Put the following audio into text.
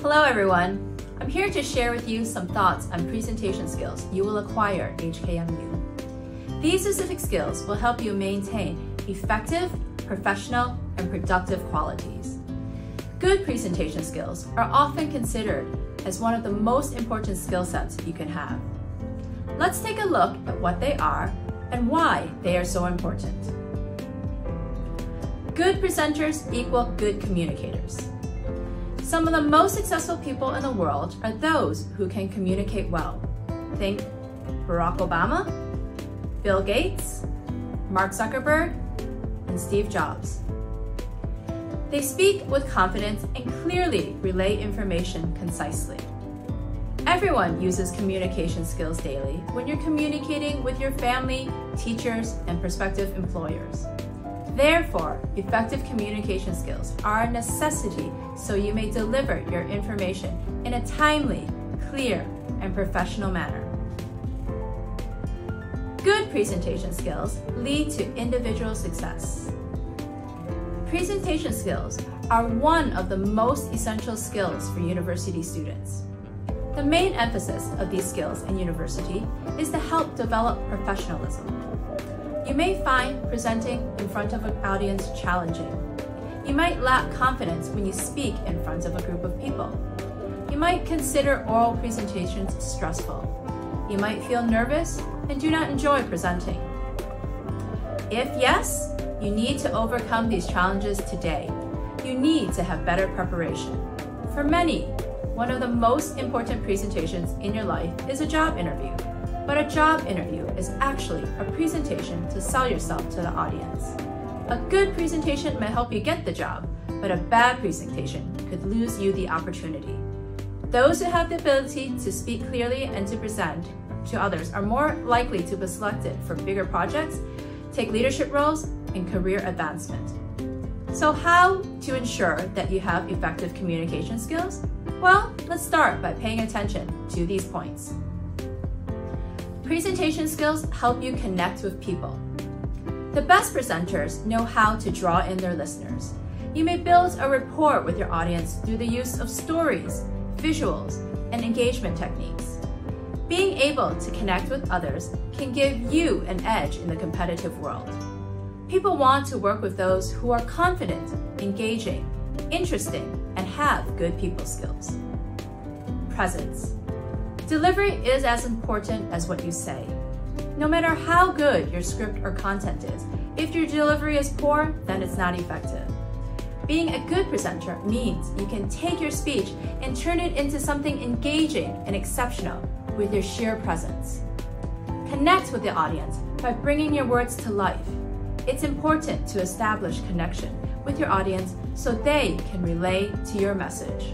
Hello everyone! I'm here to share with you some thoughts on presentation skills you will acquire at HKMU. These specific skills will help you maintain effective, professional, and productive qualities. Good presentation skills are often considered as one of the most important skill sets you can have. Let's take a look at what they are and why they are so important. Good presenters equal good communicators. Some of the most successful people in the world are those who can communicate well. Think Barack Obama, Bill Gates, Mark Zuckerberg, and Steve Jobs. They speak with confidence and clearly relay information concisely. Everyone uses communication skills daily when you're communicating with your family, teachers, and prospective employers. Therefore, effective communication skills are a necessity so you may deliver your information in a timely, clear, and professional manner. Good presentation skills lead to individual success. Presentation skills are one of the most essential skills for university students. The main emphasis of these skills in university is to help develop professionalism. You may find presenting in front of an audience challenging. You might lack confidence when you speak in front of a group of people. You might consider oral presentations stressful. You might feel nervous and do not enjoy presenting. If yes, you need to overcome these challenges today. You need to have better preparation. For many, one of the most important presentations in your life is a job interview. But a job interview is actually a presentation to sell yourself to the audience. A good presentation may help you get the job, but a bad presentation could lose you the opportunity. Those who have the ability to speak clearly and to present to others are more likely to be selected for bigger projects, take leadership roles, and career advancement. So how to ensure that you have effective communication skills? Well, let's start by paying attention to these points. Presentation skills help you connect with people. The best presenters know how to draw in their listeners. You may build a rapport with your audience through the use of stories, visuals, and engagement techniques. Being able to connect with others can give you an edge in the competitive world. People want to work with those who are confident, engaging, interesting, and have good people skills. Presence. Delivery is as important as what you say. No matter how good your script or content is, if your delivery is poor, then it's not effective. Being a good presenter means you can take your speech and turn it into something engaging and exceptional with your sheer presence. Connect with the audience by bringing your words to life. It's important to establish connection with your audience so they can relay to your message.